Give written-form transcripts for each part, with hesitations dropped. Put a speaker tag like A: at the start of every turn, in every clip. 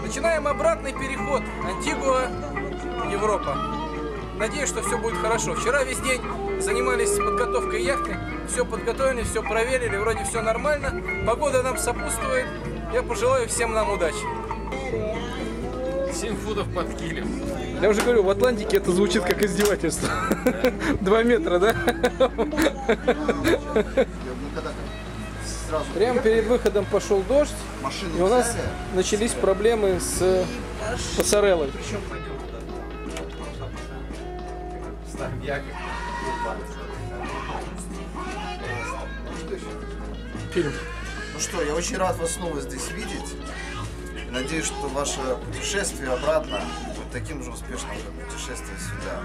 A: Начинаем обратный переход. Антигуа, Европа. Надеюсь, что все будет хорошо. Вчера весь день занимались подготовкой яхты. Все подготовили, все проверили, вроде все нормально. Погода нам сопутствует. Я пожелаю всем нам удачи.
B: 7 футов под килем.
A: Я уже говорю, в Атлантике это звучит как издевательство. 2 метра, да? Прямо перед выходом пошел дождь, и у нас начались проблемы с пассареллой. Фильм.
C: Ну что, я очень рад вас снова здесь видеть. Надеюсь, что ваше путешествие обратно будет таким же успешным, как путешествие сюда.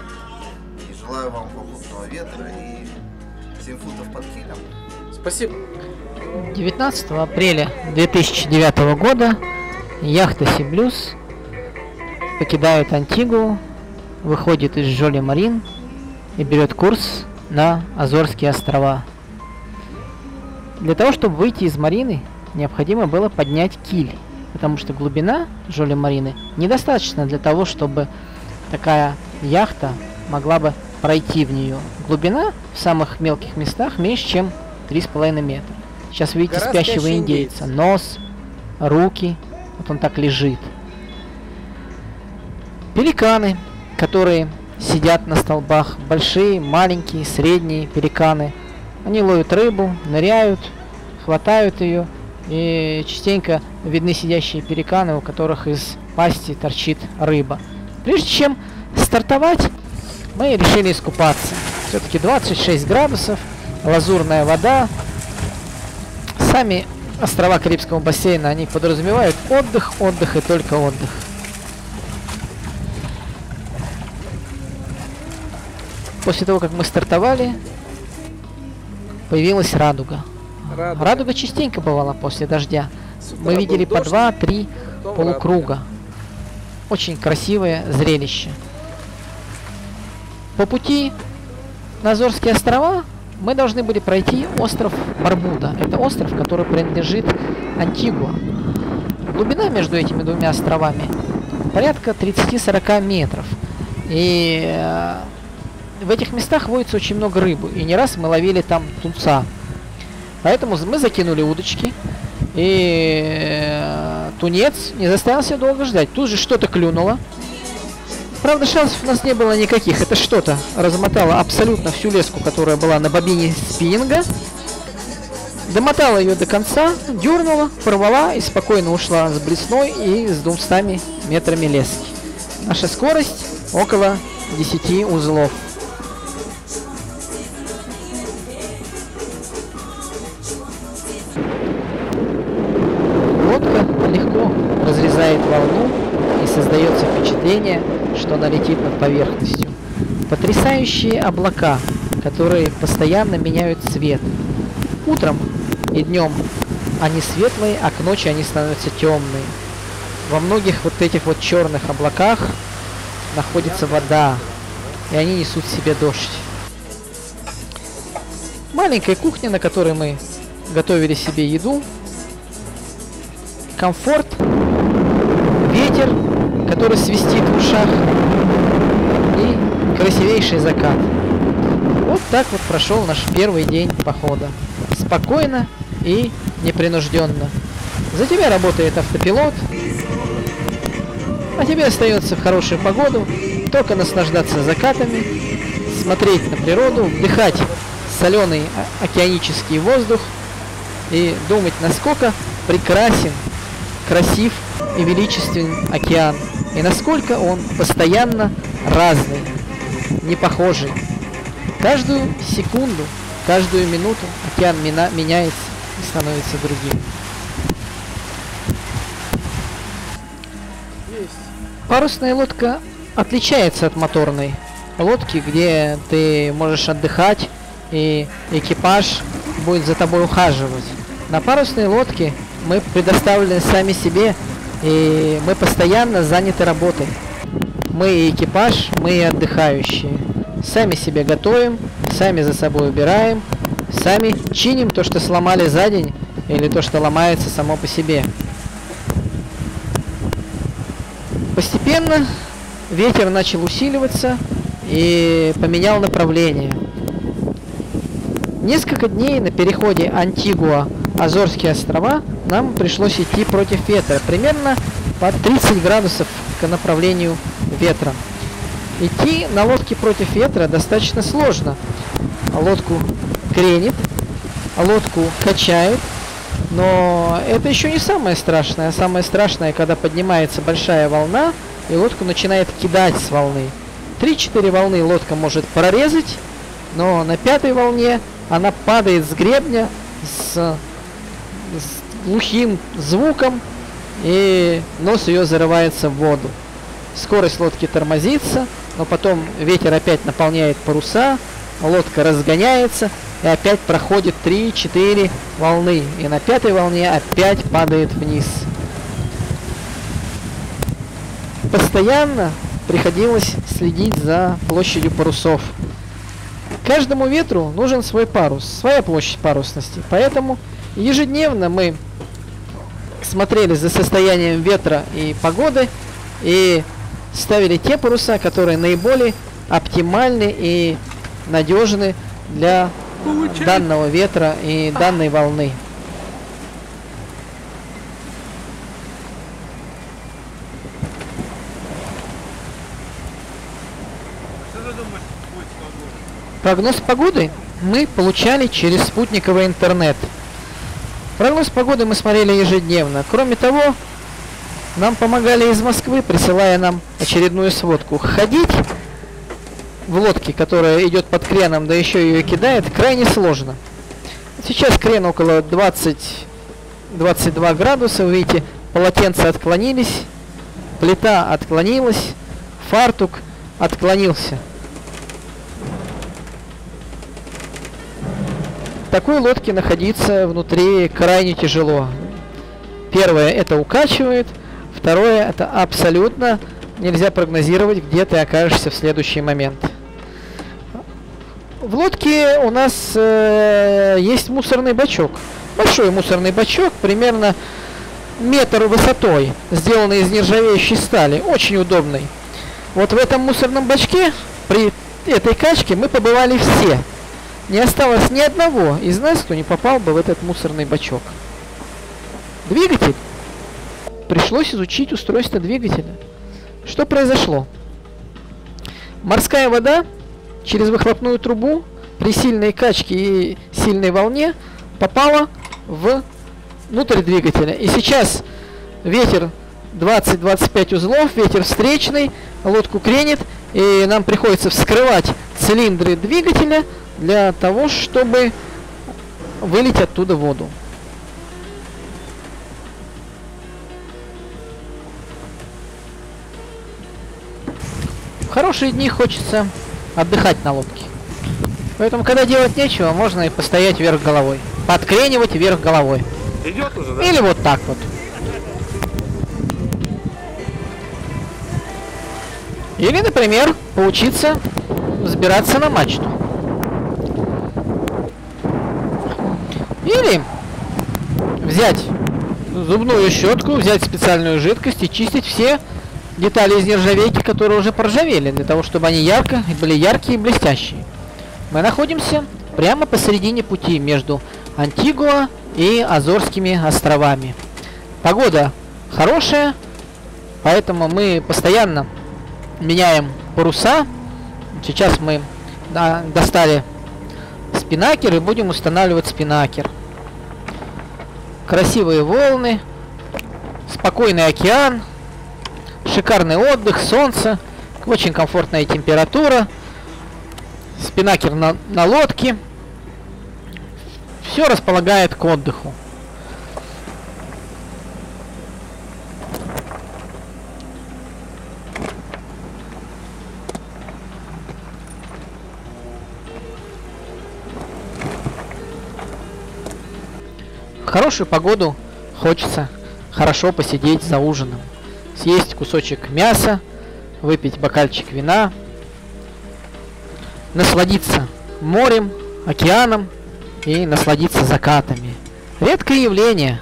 C: И желаю вам попутного ветра и 7 футов под килем.
A: Спасибо.
D: 19 апреля 2009 года яхта Сиблюс покидает Антигуа, выходит из Жоли-Марин и берет курс на Азорские острова. Для того, чтобы выйти из Марины, необходимо было поднять киль, потому что глубина Жоли-Марины недостаточно для того, чтобы такая яхта могла бы пройти в нее. Глубина в самых мелких местах меньше, чем 3,5 метра. Сейчас видите спящего индейца. Нос, руки, вот он так лежит. Пеликаны, которые сидят на столбах, большие, маленькие, средние пеликаны. Они ловят рыбу, ныряют, хватают ее, и частенько видны сидящие пеликаны, у которых из пасти торчит рыба. Прежде чем стартовать, мы решили искупаться. Все-таки 26 градусов, лазурная вода. Сами острова Карибского бассейна, они подразумевают отдых, отдых и только отдых. После того, как мы стартовали, появилась радуга. Радуга частенько бывала после дождя. Мы видели по 2-3 полукруга. Очень красивое зрелище. По пути на Азорские острова мы должны были пройти остров Барбуда. Это остров, который принадлежит Антигуа. Глубина между этими двумя островами порядка 30-40 метров. И в этих местах водится очень много рыбы. И не раз мы ловили там тунца. Поэтому мы закинули удочки. И тунец не заставил себя долго ждать. Тут же что-то клюнуло. Правда, шансов у нас не было никаких. Это что-то размотало абсолютно всю леску, которая была на бобине спиннинга. Домотала ее до конца, дернула, порвала и спокойно ушла с блесной и с 200 метрами лески. Наша скорость около 10 узлов. Лодка легко разрезает волну, и создается впечатление, что она летит над поверхностью. Потрясающие облака, которые постоянно меняют цвет. Утром и днем они светлые, а к ночи они становятся темные. Во многих вот этих вот черных облаках находится вода, и они несут в себе дождь. Маленькая кухня, на которой мы готовили себе еду. Комфорт, ветер, который свистит в ушах, и красивейший закат. Вот так вот прошел наш первый день похода. Спокойно и непринужденно. За тебя работает автопилот, а тебе остается в хорошую погоду только наслаждаться закатами, смотреть на природу, вдыхать соленый океанический воздух и думать, насколько прекрасен, красив и величественен океан, и насколько он постоянно разный, не похожий. Каждую секунду, каждую минуту океан меняется и становится другим. Парусная лодка отличается от моторной лодки, где ты можешь отдыхать и экипаж будет за тобой ухаживать. На парусной лодке мы предоставлены сами себе, и мы постоянно заняты работой. Мы и экипаж, мы и отдыхающие. Сами себе готовим, сами за собой убираем, сами чиним то, что сломали за день, или то, что ломается само по себе. Постепенно ветер начал усиливаться и поменял направление. Несколько дней на переходе Антигуа-Азорские острова нам пришлось идти против ветра, примерно по 30 градусов к направлению ветра. Идти на лодке против ветра достаточно сложно. Лодку кренит, лодку качает, но это еще не самое страшное. Самое страшное, когда поднимается большая волна, и лодку начинает кидать с волны. 3-4 волны лодка может прорезать, но на 5-й волне она падает с гребня с глухим звуком, и нос ее зарывается в воду. Скорость лодки тормозится, но потом ветер опять наполняет паруса, лодка разгоняется и опять проходит 3-4 волны. И на 5-й волне опять падает вниз. Постоянно приходилось следить за площадью парусов. Каждому ветру нужен свой парус, своя площадь парусности. Поэтому ежедневно мы смотрели за состоянием ветра и погоды и ставили те паруса, которые наиболее оптимальны и надежны для данного ветра и данной волны. Прогноз погоды мы получали через спутниковый интернет. Прогноз погоды мы смотрели ежедневно. Кроме того, нам помогали из Москвы, присылая нам очередную сводку. Ходить в лодке, которая идет под креном, да еще ее кидает, крайне сложно. Сейчас крен около 20-22 градуса. Вы видите, полотенца отклонились, плита отклонилась, фартук отклонился. В такой лодке находиться внутри крайне тяжело. Первое, это укачивает. Второе, это абсолютно нельзя прогнозировать, где ты окажешься в следующий момент. В лодке у нас есть мусорный бачок. Большой мусорный бачок, примерно метр высотой, сделанный из нержавеющей стали. Очень удобный. Вот в этом мусорном бачке при этой качке мы побывали все. Не осталось ни одного из нас, кто не попал бы в этот мусорный бачок. Двигатель. Пришлось изучить устройство двигателя. Что произошло? Морская вода через выхлопную трубу при сильной качке и сильной волне попала внутрь двигателя. И сейчас ветер 20-25 узлов, ветер встречный, лодку кренит, и нам приходится вскрывать цилиндры двигателя для того, чтобы вылить оттуда воду. В хорошие дни хочется отдыхать на лодке. Поэтому, когда делать нечего, можно и постоять вверх головой. Подкренивать вверх головой.
A: Идет уже, да?
D: Или вот так вот. Или, например, поучиться взбираться на мачту. Или взять зубную щетку, взять специальную жидкость и чистить все детали из нержавейки, которые уже поржавели, для того, чтобы они были яркие и блестящие. Мы находимся прямо посередине пути между Антигуа и Азорскими островами. Погода хорошая, поэтому мы постоянно меняем паруса. Сейчас мы достали спинакер и будем устанавливать спинакер. Красивые волны, спокойный океан, шикарный отдых, солнце, очень комфортная температура, спинакер на лодке. Все располагает к отдыху. В хорошую погоду хочется хорошо посидеть за ужином, съесть кусочек мяса, выпить бокальчик вина, насладиться морем, океаном и насладиться закатами. Редкое явление.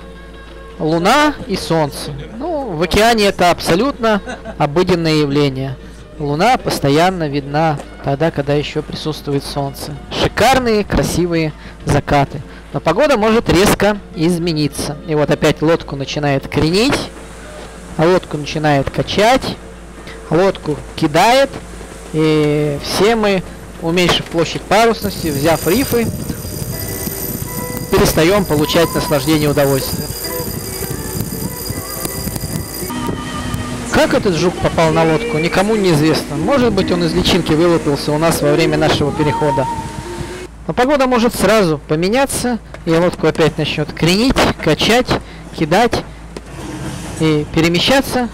D: Луна и солнце. Ну, В океане это абсолютно обыденное явление. Луна постоянно видна тогда, когда еще присутствует солнце. Шикарные, красивые закаты. Но погода может резко измениться. И вот опять лодку начинает кренить, лодку начинает качать, лодку кидает. И все мы, уменьшив площадь парусности, взяв рифы, перестаем получать наслаждение и удовольствие. Как этот жук попал на лодку, никому не известно. Может быть, он из личинки вылупился у нас во время нашего перехода. Но погода может сразу поменяться, и лодку опять начнет кренить, качать, кидать. И перемещаться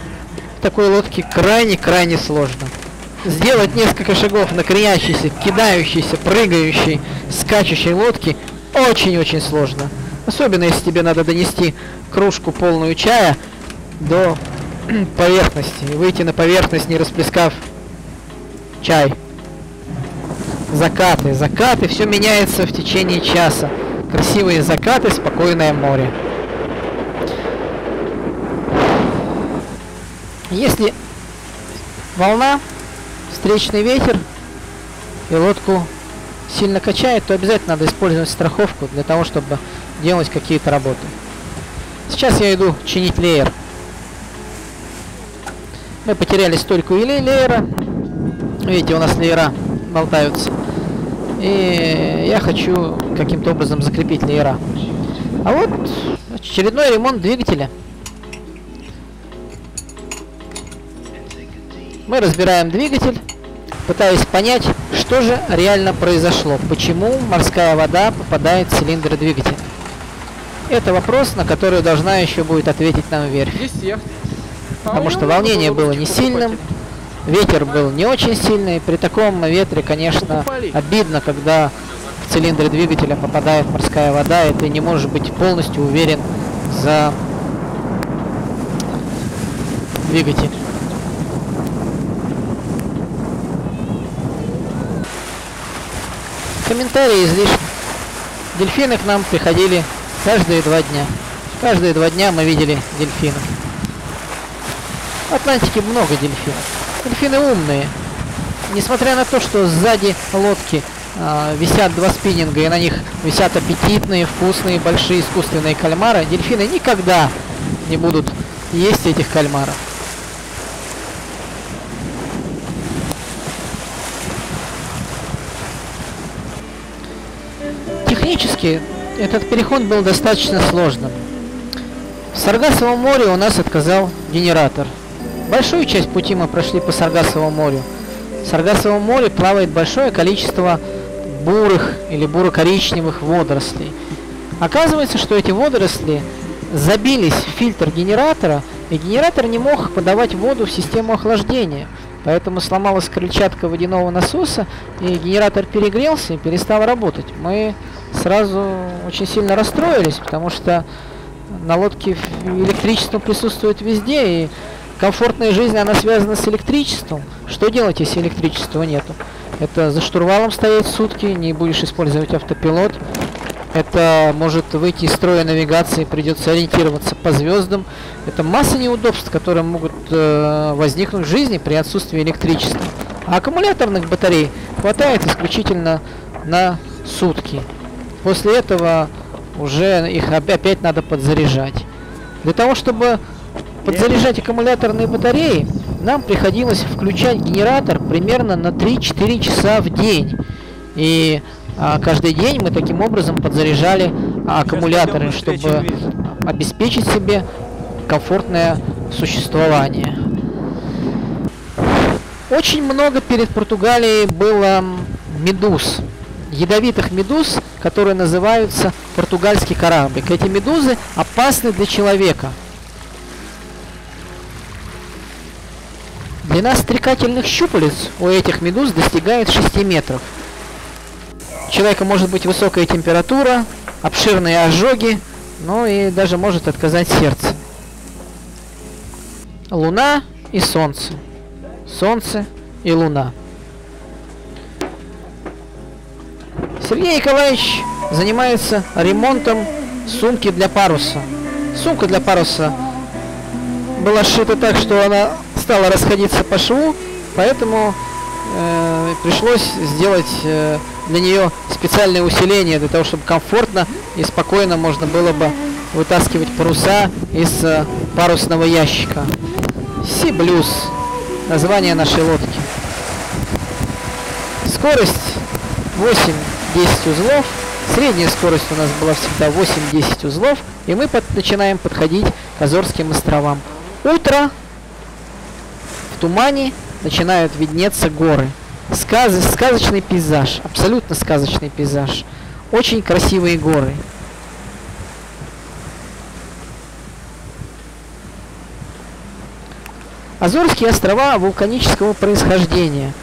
D: в такой лодке крайне-крайне сложно. Сделать несколько шагов на кренящейся, кидающейся, прыгающей, скачущей лодке очень-очень сложно. Особенно, если тебе надо донести кружку полную чая до поверхности и выйти на поверхность, не расплескав чай. Закаты, закаты, все меняется в течение часа. Красивые закаты, спокойное море. Если волна, встречный ветер и лодку сильно качает, то обязательно надо использовать страховку для того, чтобы делать какие-то работы. Сейчас я иду чинить леер. Мы потеряли стойку леера. Видите, у нас леера болтаются. И я хочу каким-то образом закрепить леера. А вот очередной ремонт двигателя. Мы разбираем двигатель, пытаясь понять, что же реально произошло. Почему морская вода попадает в цилиндр двигателя. Это вопрос, на который должна еще будет ответить нам верфь. Потому что волнение было не сильным, ветер был не очень сильный. При таком ветре, конечно, обидно, когда в цилиндры двигателя попадает морская вода, и ты не можешь быть полностью уверен за двигатель. Комментарии излишни. Дельфины к нам приходили каждые 2 дня. Каждые 2 дня мы видели дельфинов. В Атлантике много дельфинов. Дельфины умные. Несмотря на то, что сзади лодки висят 2 спиннинга, и на них висят аппетитные, вкусные, большие искусственные кальмары, дельфины никогда не будут есть этих кальмаров. Технически этот переход был достаточно сложным. В Саргассовом море у нас отказал генератор. Большую часть пути мы прошли по Саргассовому морю. В Саргассовом море плавает большое количество бурых или буро-коричневых водорослей. Оказывается, что эти водоросли забились в фильтр генератора, и генератор не мог подавать воду в систему охлаждения. Поэтому сломалась крыльчатка водяного насоса, и генератор перегрелся и перестал работать. Мы сразу очень сильно расстроились, потому что на лодке электричество присутствует везде, и комфортная жизнь, она связана с электричеством. Что делать, если электричества нету? Это за штурвалом стоять сутки, не будешь использовать автопилот. Это может выйти из строя навигации, придется ориентироваться по звездам. Это масса неудобств, которые могут возникнуть в жизни при отсутствии электричества. А аккумуляторных батарей хватает исключительно на сутки. После этого уже их опять надо подзаряжать. Для того, чтобы подзаряжать аккумуляторные батареи, нам приходилось включать генератор примерно на 3-4 часа в день. И каждый день мы таким образом подзаряжали аккумуляторы, чтобы обеспечить себе комфортное существование. Очень много перед Португалией было медуз, ядовитых медуз, которые называются португальский кораблик. Эти медузы опасны для человека. Длина стрекательных щупалец у этих медуз достигает 6 метров. У человека может быть высокая температура, обширные ожоги, ну и даже может отказать сердце. Луна и Солнце. Солнце и Луна. Сергей Николаевич занимается ремонтом сумки для паруса. Сумка для паруса была сшита так, что она стала расходиться по шву, поэтому пришлось сделать для нее специальное усиление, для того, чтобы комфортно и спокойно можно было бы вытаскивать паруса из парусного ящика. Sea Blues, название нашей лодки. Скорость 8-10 узлов. Средняя скорость у нас была всегда 8-10 узлов. И мы начинаем подходить к Азорским островам. Утро. В тумане начинают виднеться горы. Сказочный пейзаж. Абсолютно сказочный пейзаж. Очень красивые горы. Азорские острова вулканического происхождения.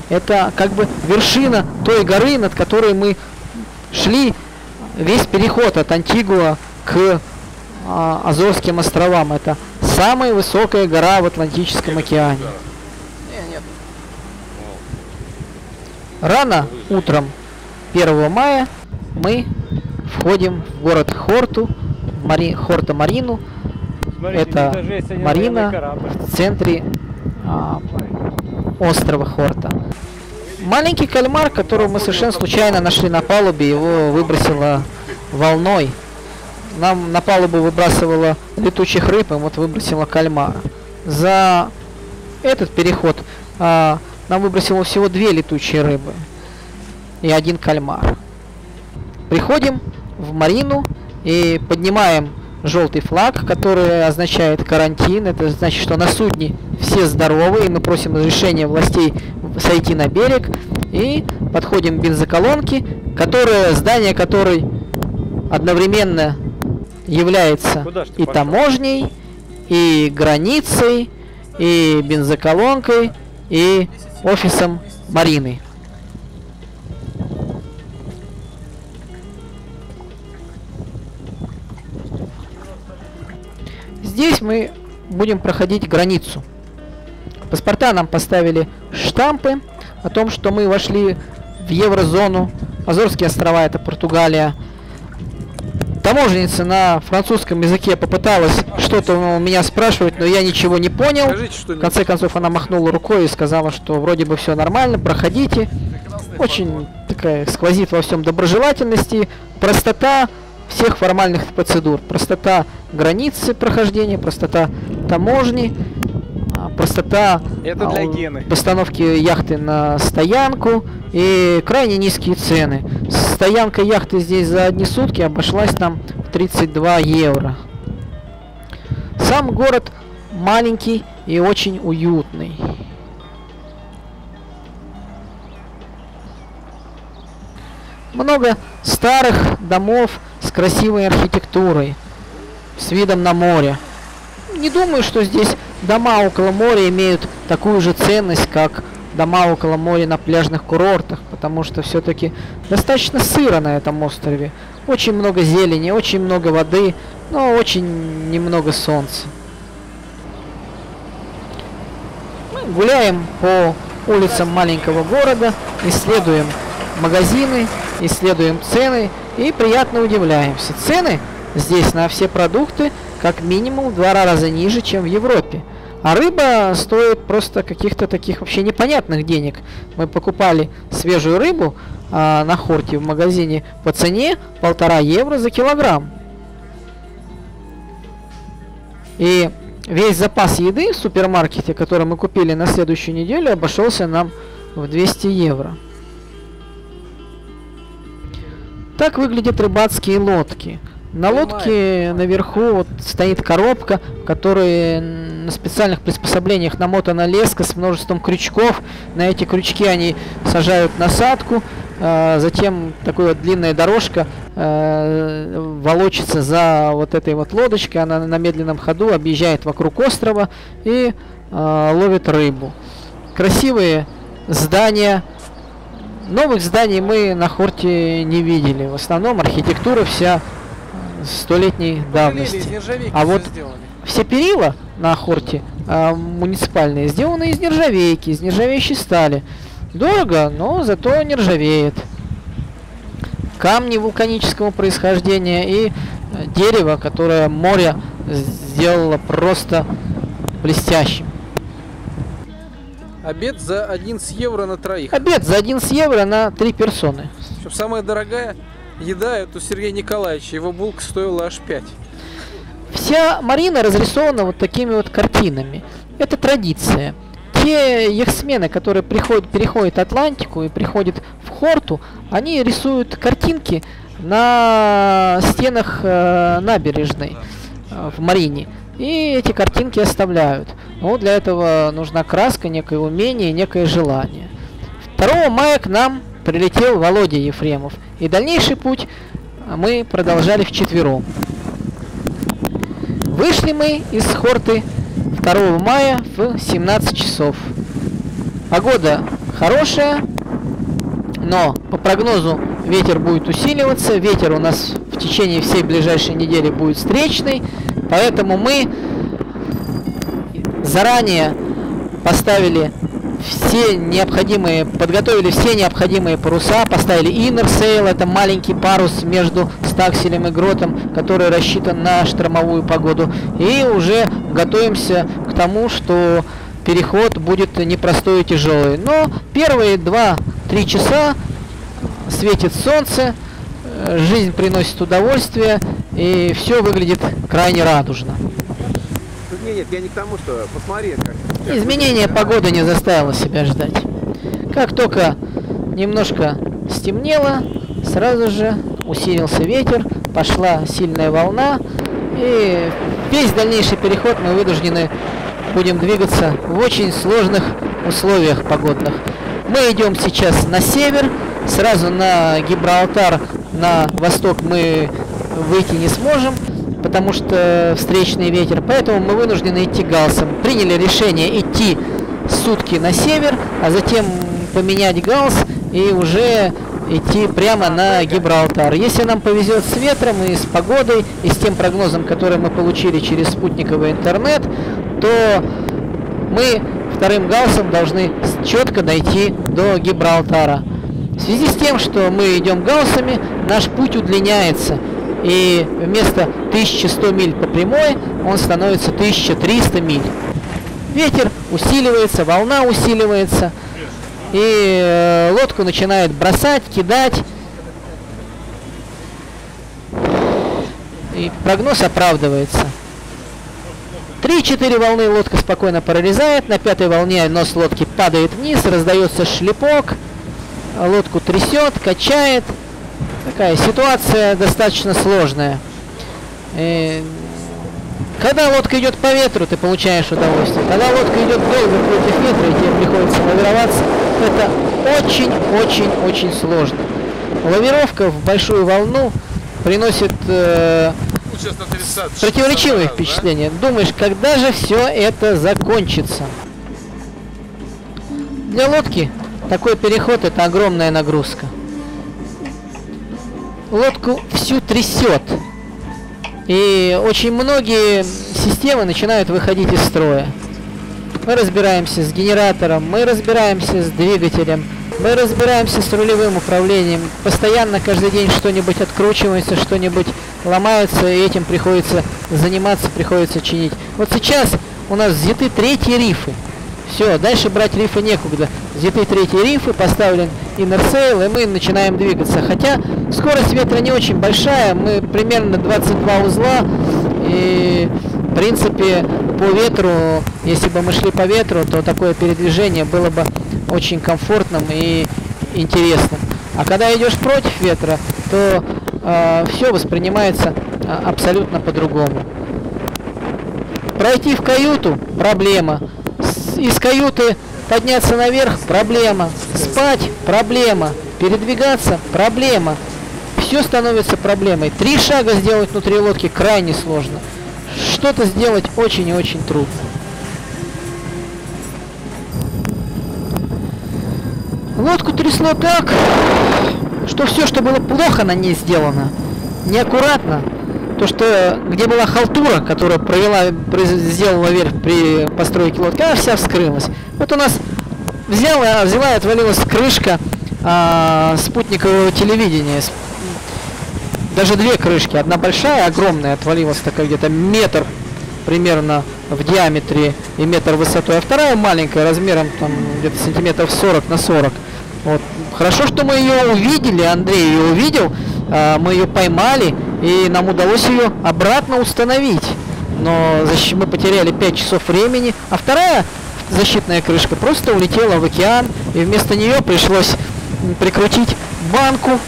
D: Это как бы вершина той горы, над которой мы шли весь переход от Антигуа к Азорским островам. Это самая высокая гора в Атлантическом океане. Рано утром 1 мая мы входим в город Хорту, Хорта-Марину. Это марина в центре острова Хорта. Маленький кальмар, которого мы совершенно случайно нашли на палубе, его выбросило волной. Нам на палубу выбрасывало летучих рыб, и вот выбросило кальмара. За этот переход нам выбросило всего 2 летучие рыбы и 1 кальмар. Приходим в марину и поднимаем желтый флаг, который означает карантин. Это значит, что на судне все здоровы, и мы просим разрешения властей сойти на берег. И подходим к бензоколонке, здание которой одновременно является и таможней, и границей, и бензоколонкой, и офисом марины. Здесь мы будем проходить границу. Паспорта нам поставили штампы о том, что мы вошли в еврозону. Азорские острова — это Португалия. Таможенница на французском языке попыталась что-то у меня спрашивать, но я ничего не понял. В конце концов она махнула рукой и сказала, что вроде бы все нормально, проходите. Очень такая сквозит во всем доброжелательности, простота всех формальных процедур, простота границы прохождения, простота таможни, простота постановки яхты на стоянку и крайне низкие цены. Стоянка яхты здесь за одни сутки обошлась нам в 32 евро. Сам город маленький и очень уютный. Много старых домов с красивой архитектурой, с видом на море. Не думаю, что здесь дома около моря имеют такую же ценность, как дома около моря на пляжных курортах, потому что все-таки достаточно сыро на этом острове. Очень много зелени, очень много воды, но очень немного солнца. Мы гуляем по улицам маленького города, исследуем магазины, исследуем цены и приятно удивляемся. Цены здесь на все продукты как минимум в 2 раза ниже, чем в Европе. А рыба стоит просто каких-то таких вообще непонятных денег. Мы покупали свежую рыбу на Хорте в магазине по цене 1,5 евро за килограмм. И весь запас еды в супермаркете, который мы купили на следующую неделю, обошелся нам в 200 евро. Так выглядят рыбацкие лодки. На лодке наверху вот стоит коробка, в которой на специальных приспособлениях намотана леска с множеством крючков. На эти крючки они сажают насадку, затем такая вот длинная дорожка волочится за вот этой вот лодочкой, она на медленном ходу объезжает вокруг острова и ловит рыбу. Красивые здания. Новых зданий мы на Хорте не видели. В основном архитектура вся столетней давности. А вот все перила на Хорте муниципальные сделаны из нержавейки, из нержавеющей стали. Дорого, но зато не ржавеет. Камни вулканического происхождения и дерево, которое море сделало просто блестящим.
A: Обед за 11 евро на троих.
D: Обед за 11 евро на 3 персоны.
A: Причем самая дорогая еда это у Сергея Николаевича. Его булка стоила аж 5.
D: Вся марина разрисована вот такими вот картинами. Это традиция. Те яхтсмены, которые переходят Атлантику и приходят в Хорту, они рисуют картинки на стенах набережной в марине. И эти картинки оставляют. Но для этого нужна краска, некое умение, некое желание. 2 мая к нам прилетел Володя Ефремов. И дальнейший путь мы продолжали вчетвером. Вышли мы из Хорты 2 мая в 17 часов. Погода хорошая, но по прогнозу ветер будет усиливаться. Ветер у нас в течение всей ближайшей недели будет встречный. Поэтому мы заранее подготовили все необходимые паруса, поставили inner sail, это маленький парус между стакселем и гротом, который рассчитан на штормовую погоду. И уже готовимся к тому, что переход будет непростой и тяжелый. Но первые 2-3 часа светит солнце, жизнь приносит удовольствие, и все выглядит крайне радужно.
B: Нет, я не к тому, что посмотри, как
D: Изменение погоды не заставило себя ждать. Как только немножко стемнело, сразу же усилился ветер, пошла сильная волна, и весь дальнейший переход мы вынуждены будем двигаться в очень сложных условиях погодных. Мы идем сейчас на север, сразу на Гибралтар, на восток мы выйти не сможем, потому что встречный ветер, поэтому мы вынуждены идти галсом. Приняли решение идти сутки на север, а затем поменять галс и уже идти прямо на Гибралтар. Если нам повезет с ветром и с погодой, и с тем прогнозом, который мы получили через спутниковый интернет, то мы вторым галсом должны четко дойти до Гибралтара. В связи с тем, что мы идем галсами, наш путь удлиняется. И вместо 1100 миль по прямой он становится 1300 миль. Ветер усиливается, волна усиливается, и лодку начинает бросать, кидать. И прогноз оправдывается. 3-4 волны лодка спокойно прорезает, на 5-й волне нос лодки падает вниз, раздается шлепок, лодку трясет, качает. Такая ситуация достаточно сложная. Когда лодка идет по ветру, ты получаешь удовольствие. Когда лодка идет долго против ветра, и тебе приходится лавироваться, это очень-очень-очень сложно. Лавировка в большую волну приносит противоречивые впечатления. Да? Думаешь, когда же все это закончится? Для лодки такой переход — это огромная нагрузка. Лодку всю трясет. И очень многие системы начинают выходить из строя. Мы разбираемся с генератором, мы разбираемся с двигателем, мы разбираемся с рулевым управлением. Постоянно, каждый день что-нибудь откручивается, что-нибудь ломается, и этим приходится заниматься, приходится чинить. Вот сейчас у нас взяты 3-й рифы. Все, дальше брать рифы некуда. Взяты 3-й рифы, поставлен inner sail, и мы начинаем двигаться. Хотя скорость ветра не очень большая, мы примерно 22 узла, и в принципе по ветру, если бы мы шли по ветру, то такое передвижение было бы очень комфортным и интересным. А когда идешь против ветра, то все воспринимается абсолютно по-другому. Пройти в каюту – проблема. Из каюты подняться наверх – проблема. Спать – проблема. Передвигаться – проблема. Все становится проблемой. 3 шага сделать внутри лодки крайне сложно. Что-то сделать очень и очень трудно. Лодку трясло так, что все, что было плохо на ней сделано, неаккуратно, то, что где была халтура, которую сделала вверх при постройке лодки, она вся вскрылась. Вот у нас взяла и отвалилась крышка спутникового телевидения. Даже 2 крышки. Одна большая, огромная, отвалилась такая где-то метр примерно в диаметре и метр высотой, а вторая маленькая, размером там где-то сантиметров 40 на 40. Вот. Хорошо, что мы ее увидели, Андрей ее увидел, мы ее поймали, и нам удалось ее обратно установить. Но мы потеряли 5 часов времени, а вторая защитная крышка просто улетела в океан, и вместо нее пришлось прикрутить банку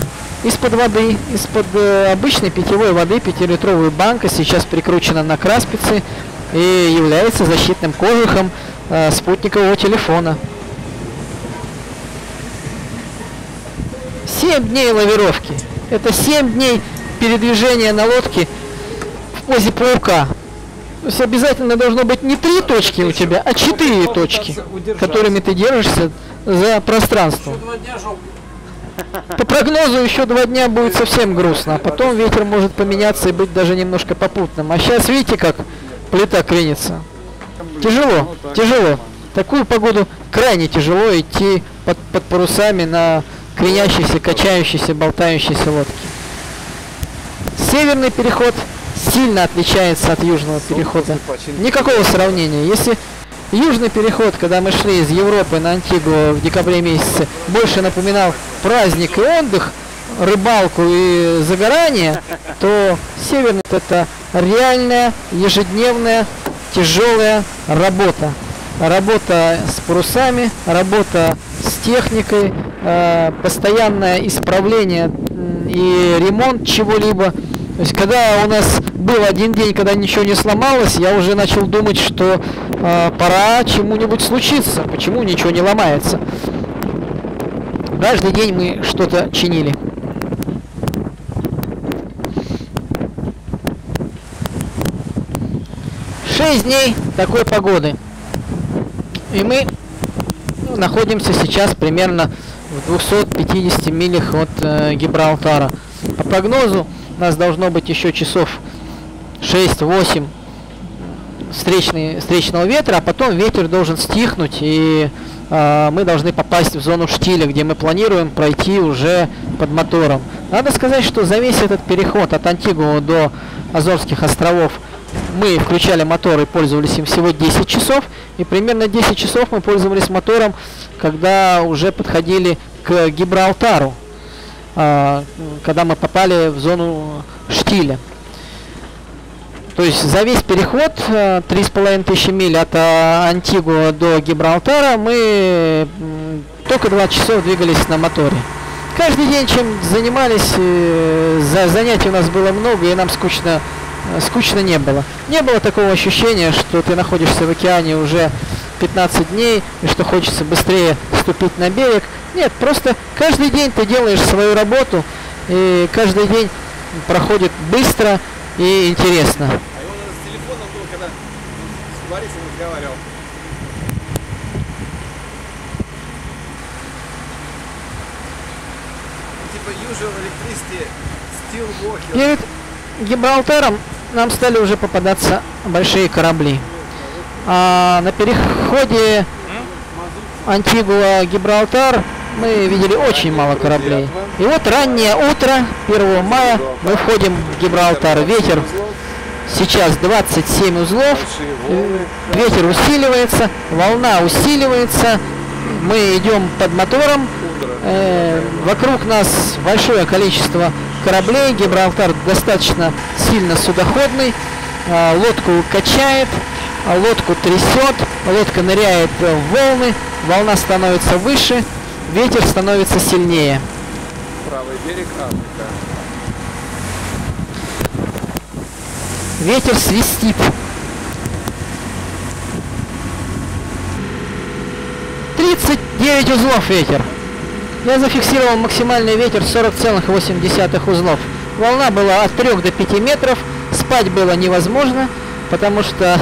D: из-под воды, из-под обычной питьевой воды, 5-литровая банка сейчас прикручена на краспице и является защитным кожухом спутникового телефона. 7 дней лавировки. Это 7 дней передвижения на лодке в позе паука. То есть обязательно должно быть не 3 точки у тебя, а 4 точки, которыми ты держишься за пространство. По прогнозу еще 2 дня будет совсем грустно, а потом ветер может поменяться и быть даже немножко попутным. А сейчас видите, как плита кренится. Тяжело, тяжело. Такую погоду крайне тяжело идти под парусами на кренящейся, качающейся, болтающейся лодке. Северный переход сильно отличается от южного перехода. Никакого сравнения. Если южный переход, когда мы шли из Европы на Антигуа в декабре месяце, больше напоминал праздник и отдых, рыбалку и загорание, то северный — это реальная, ежедневная, тяжелая работа. Работа с парусами, работа с техникой, постоянное исправление и ремонт чего-либо. То есть, когда у нас был один день, когда ничего не сломалось, я уже начал думать, что пора чему-нибудь случиться. Почему ничего не ломается? Каждый день мы что-то чинили. Шесть дней такой погоды. И мы находимся сейчас примерно в 250 милях от Гибралтара. По прогнозу у нас должно быть еще часов 6-8 встречного ветра, а потом ветер должен стихнуть, и мы должны попасть в зону штиля, где мы планируем пройти уже под мотором. Надо сказать, что за весь этот переход от Антигуа до Азорских островов мы включали мотор и пользовались им всего 10 часов, и примерно 10 часов мы пользовались мотором, когда уже подходили к Гибралтару, когда мы попали в зону штиля. То есть за весь переход 3500 миль от Антигуа до Гибралтара мы только 20 часов двигались на моторе. Каждый день чем занимались, занятий у нас было много, и нам скучно не было. Не было такого ощущения, что ты находишься в океане уже 15 дней, и что хочется быстрее ступить на берег. Нет, просто каждый день ты делаешь свою работу, и каждый день проходит быстро и интересно.
B: А его с телефоном было, когда с Борисом разговаривал. Типа usual electricity, still walking.
D: Перед Гибралтаром нам стали уже попадаться большие корабли. А на переходе Антигуа-Гибралтар мы видели очень мало кораблей. И вот раннее утро 1 мая мы входим в Гибралтар. Ветер сейчас 27 узлов, ветер усиливается, волна усиливается, мы идем под мотором, вокруг нас большое количество кораблей, Гибралтар достаточно сильно судоходный, лодку качает, лодку трясет, лодка ныряет в волны, волна становится выше, ветер становится сильнее.
B: Правый берег Африка.
D: Ветер свистит. 39 узлов ветер. Я зафиксировал максимальный ветер 40,8 узлов. Волна была от 3 до 5 метров. Спать было невозможно, потому что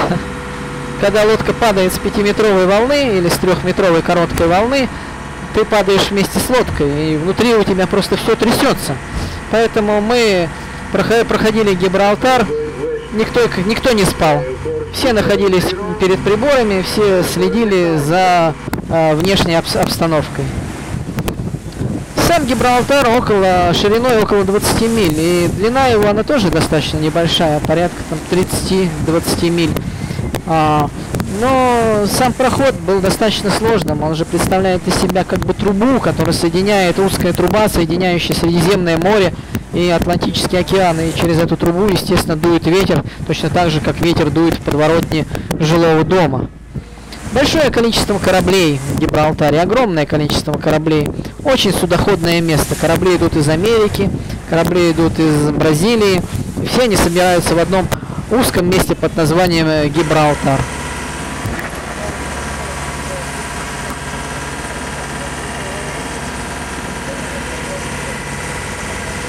D: когда лодка падает с 5-метровой волны или с 3-метровой короткой волны, ты падаешь вместе с лодкой, и внутри у тебя просто все трясется. Поэтому мы проходили Гибралтар, никто не спал. Все находились перед приборами, все следили за внешней обстановкой. Сам Гибралтар шириной около 20 миль, и длина его она тоже достаточно небольшая, порядка 30-20 миль. Но сам проход был достаточно сложным. Он же представляет из себя как бы трубу, которая соединяет, узкая труба, соединяющая Средиземное море и Атлантический океан. И через эту трубу, естественно, дует ветер, точно так же, как ветер дует в подворотне жилого дома. Большое количество кораблей в Гибралтаре, огромное количество кораблей. Очень судоходное место. Корабли идут из Америки, корабли идут из Бразилии. И все они собираются в одном узком месте под названием Гибралтар.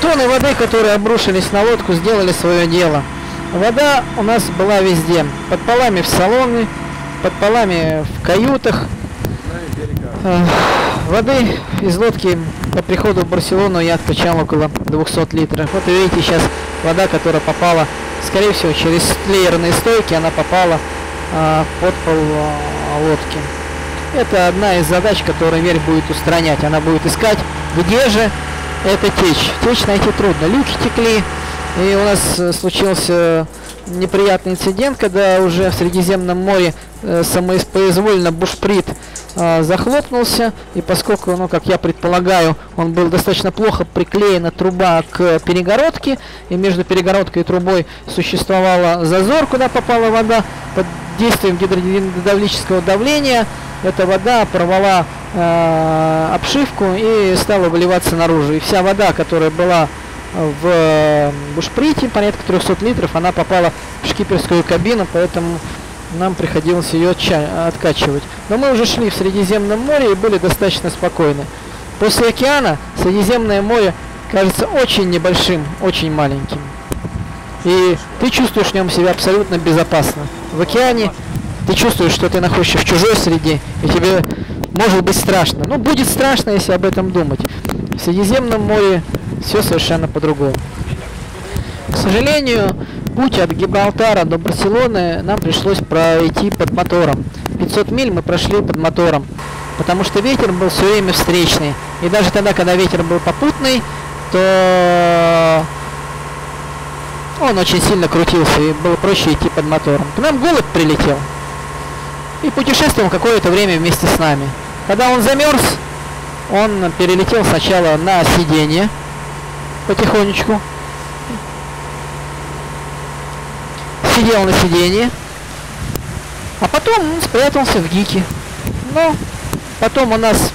D: Тонны воды, которые обрушились на лодку, сделали свое дело. Вода у нас была везде. Под полами в салоне, под полами в каютах. Воды из лодки по приходу в Барселону я откачал около 200 литров. Вот вы видите сейчас вода, которая попала, скорее всего, через леерные стойки, она попала под пол лодки. Это одна из задач, которую Верь будет устранять. Она будет искать, где же эта течь. Течь найти трудно. Люки текли, и у нас случился неприятный инцидент, когда уже в Средиземном море самопроизвольно бушприт захлопнулся, и поскольку, ну, как я предполагаю, он был достаточно плохо приклеена труба к перегородке, и между перегородкой и трубой существовал зазор, куда попала вода, под действием гидродинамического давления эта вода порвала обшивку и стала выливаться наружу. И вся вода, которая была в бушприте, порядка 300 литров, она попала в шкиперскую кабину, поэтому нам приходилось ее откачивать. Но мы уже шли в Средиземном море и были достаточно спокойны. После океана Средиземное море кажется очень небольшим, очень маленьким. И ты чувствуешь в нем себя абсолютно безопасно. В океане ты чувствуешь, что ты находишься в чужой среде, и тебе может быть страшно. Ну, будет страшно, если об этом думать. В Средиземном море все совершенно по-другому. К сожалению, путь от Гибралтара до Барселоны нам пришлось пройти под мотором. 500 миль мы прошли под мотором, потому что ветер был все время встречный. И даже тогда, когда ветер был попутный, то он очень сильно крутился, и было проще идти под мотором. К нам голубь прилетел и путешествовал какое-то время вместе с нами. Когда он замерз, он перелетел сначала на сиденье потихонечку. Сидел на сиденье, а потом он спрятался в гике. Но потом у нас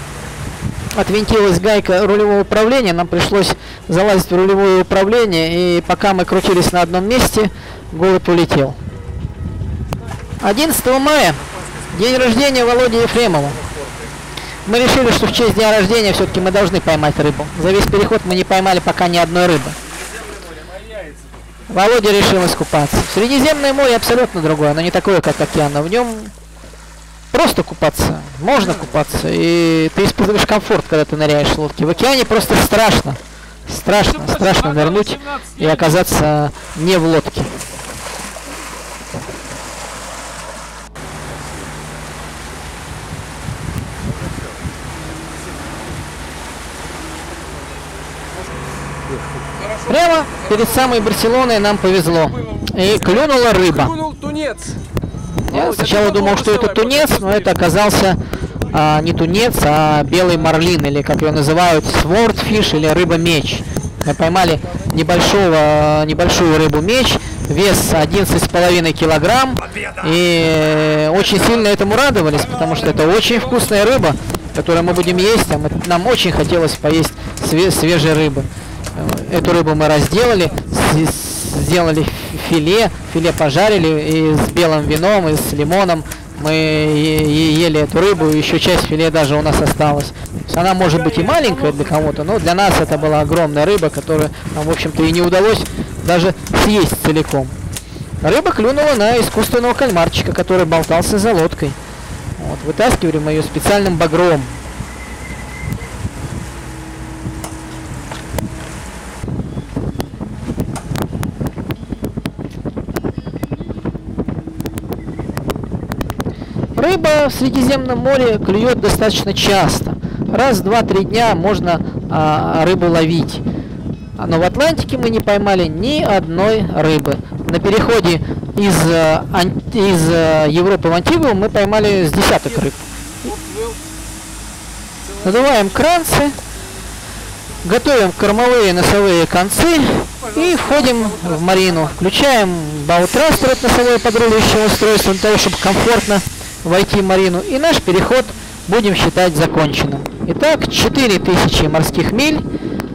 D: отвинтилась гайка рулевого управления, нам пришлось залазить в рулевое управление, и пока мы крутились на одном месте, голубь улетел. 11 мая, день рождения Володи Ефремова. Мы решили, что в честь дня рождения все-таки мы должны поймать рыбу. За весь переход мы не поймали пока ни одной рыбы. Володя решил искупаться. Средиземное море абсолютно другое, оно не такое, как океан. В нем просто купаться, можно купаться, и ты испытываешь комфорт, когда ты ныряешь в лодке. В океане просто страшно. Страшно нырнуть и оказаться не в лодке. Прямо перед самой Барселоной нам повезло. И клюнула рыба.
A: Клюнул тунец.
D: Я сначала думал, что это тунец, но это оказался не тунец, а белый марлин, или как его называют, swordfish, или рыба-меч. Мы поймали небольшую рыбу-меч, вес 11,5 килограмм, и очень сильно этому радовались, потому что это очень вкусная рыба, которую мы будем есть, а нам очень хотелось поесть свежей рыбы. Эту рыбу мы разделали, сделали филе пожарили, и с белым вином, и с лимоном мы ели эту рыбу, и еще часть филе даже у нас осталась. Она может быть и маленькая для кого-то, но для нас это была огромная рыба, которую нам, в общем-то, и не удалось даже съесть целиком. Рыба клюнула на искусственного кальмарчика, который болтался за лодкой. Вот, вытаскивали мы ее специальным багром. Рыба в Средиземном море клюет достаточно часто. Раз, два, 3 дня можно рыбу ловить. Но в Атлантике мы не поймали ни одной рыбы. на переходе из Европы в Антигуа мы поймали с десяток рыб. Надуваем кранцы, готовим кормовые и носовые концы и входим в марину. Включаем баутрастер, это носовое подруливающее устройство, для того, чтобы комфортно войти в марину. И наш переход будем считать законченным. Итак, 4000 морских миль,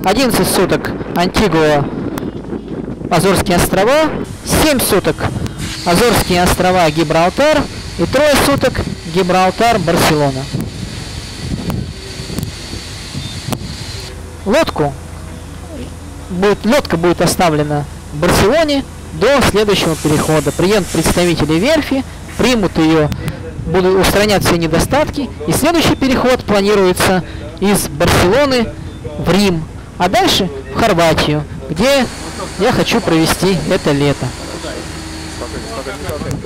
D: 11 суток Антигуа, Азорские острова, 7 суток Азорские острова, Гибралтар и 3 суток Гибралтар, Барселона. Лодка будет оставлена в Барселоне до следующего перехода. Приедут представители верфи, примут ее, будут устранять все недостатки, и следующий переход планируется из Барселоны в Рим, а дальше в Хорватию, где я хочу провести это лето.
B: Спокойно, спокойно, спокойно.